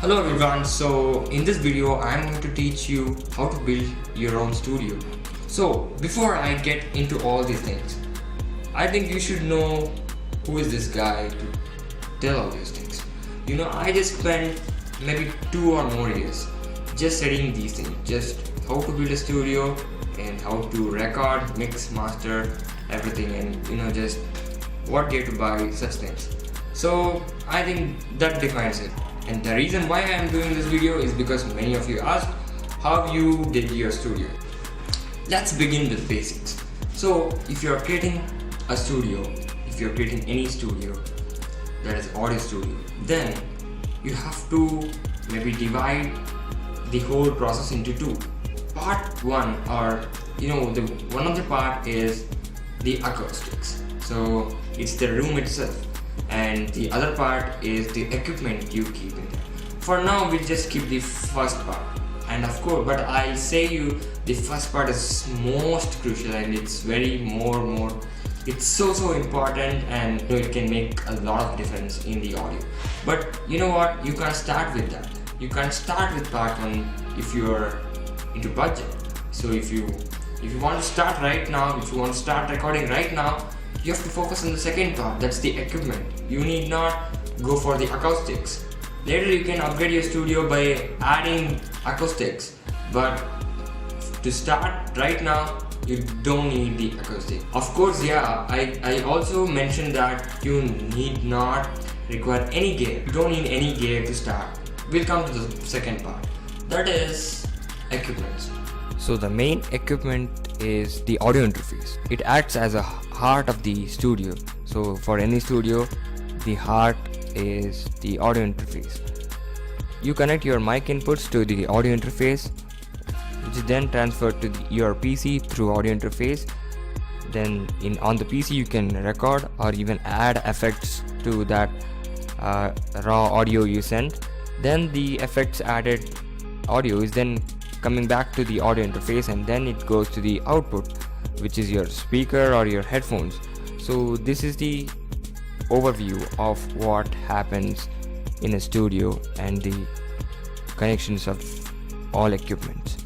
Hello everyone, so in this video I am going to teach you how to build your own studio. So before I get into all these things, I think you should know who is this guy to tell all these things. I just spent maybe 2 or more years just studying these things, just how to build a studio and how to record, mix, master, everything, and just what gear to buy, such things. So I think that defines it. And the reason why I am doing this video is because many of you asked how you did your studio. Let's begin with basics. So if you are creating a studio, if you are creating any studio that is audio studio, then you have to maybe divide the whole process into 2. Part 1, or one of the part is the acoustics. So it's the room itself, and the other part is the equipment you keep in there. For now we'll just keep the first part, and of course, but I'll say you the first part is most crucial, and it's very more it's so important, and it can make a lot of difference in the audio. But you know what, you can't start with that. You can't start with part 1 if you're into budget. So if you want to start right now, if you want to start recording right now, you have to focus on the second part, that's the equipment. You need not go for the acoustics. Later you can upgrade your studio by adding acoustics, but to start right now, you don't need the acoustic. Of course, yeah, I also mentioned that you need not require any gear. You don't need any gear to start. We'll come to the second part, that is equipment. So the main equipment is the audio interface. It acts as a heart of the studio. So for any studio, the heart is the audio interface. You connect your mic inputs to the audio interface, which is then transferred to your PC through audio interface. Then on the PC you can record or even add effects to that raw audio you send. Then the effects added audio is then coming back to the audio interface, and then it goes to the output, which is your speaker or your headphones. So this is the overview of what happens in a studio and the connections of all equipment.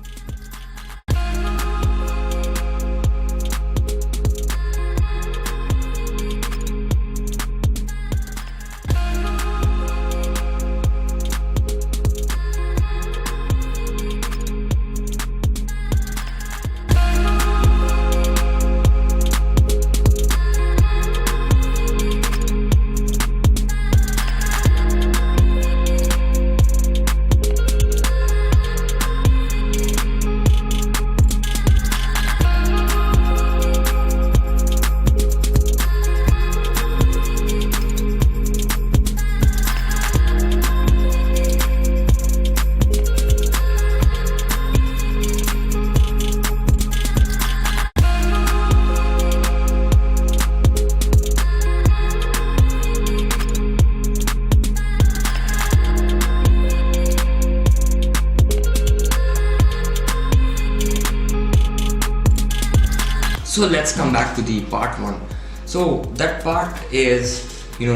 So let's come back to the part 1. So that part is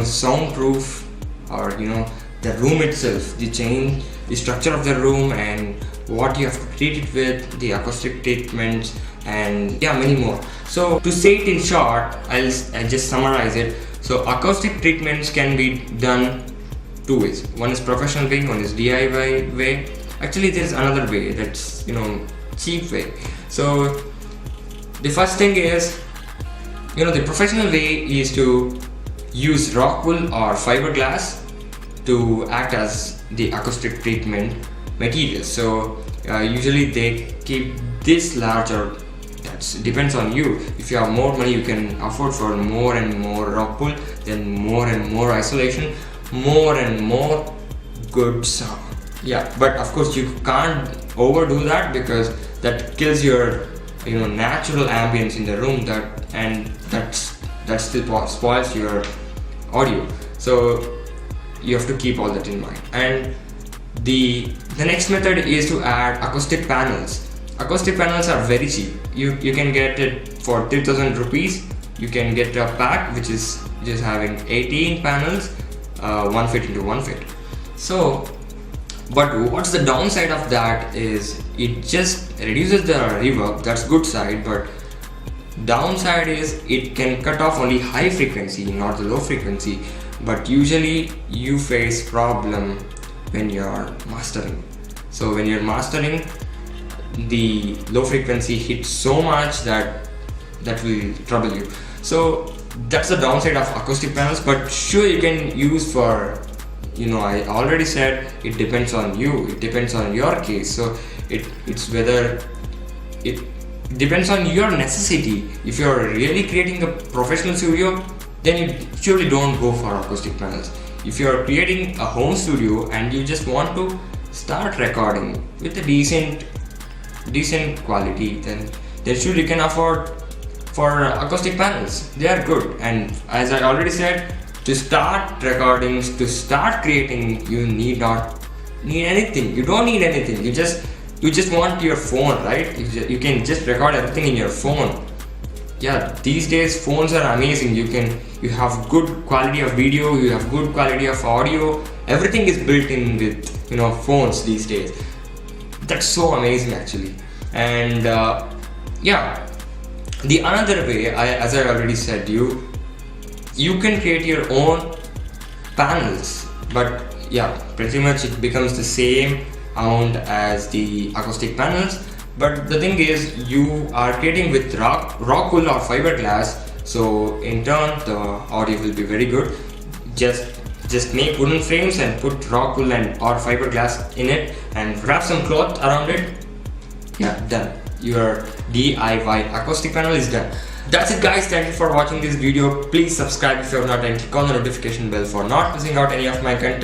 soundproof, or the room itself, the structure of the room, and what you have to treat it with, the acoustic treatments, and many more. So to say it in short, I'll just summarize it. So acoustic treatments can be done 2 ways. One is professional way, one is DIY way. Actually there's another way, that's cheap way. So the first thing is, the professional way is to use rock wool or fiberglass to act as the acoustic treatment material. So usually they keep this large, or that depends on you. If you have more money, you can afford for more and more rock wool, then more and more isolation, more and more good sound. Yeah, but of course you can't overdo that, because that kills your natural ambience in the room, that still spoils your audio. So you have to keep all that in mind. And the next method is to add acoustic panels. Acoustic panels are very cheap. You can get it for 3,000 rupees. You can get a pack which is just having 18 panels, 1 fit into 1 fit. So But what's the downside of that is it just reduces the reverb. That's good side, but downside is it can cut off only high frequency, not the low frequency. But usually you face problem when you're mastering. So when you're mastering, the low frequency hits so much that will trouble you. So that's the downside of acoustic panels. But sure, you can use for, I already said it depends on you, it depends on your case. So it's whether it depends on your necessity. If you're really creating a professional studio, then you surely don't go for acoustic panels. If you're creating a home studio and you just want to start recording with a decent quality, then surely you can afford for acoustic panels. They are good. And as I already said, to start recordings, to start creating, you not need anything. You don't need anything. You just want your phone, right? You can just record everything in your phone. Yeah, these days phones are amazing. You have good quality of video, you have good quality of audio. Everything is built in with phones these days. That's so amazing actually. And the another way, as I already said, you can create your own panels, but pretty much it becomes the same amount as the acoustic panels. But the thing is, you are creating with rock wool or fiberglass, so in turn the audio will be very good. Just make wooden frames and put rock wool or fiberglass in it and wrap some cloth around it. Yeah, done. Your DIY acoustic panel is done. That's it guys, thank you for watching this video. Please subscribe if you have not and click on the notification bell for not missing out any of my content.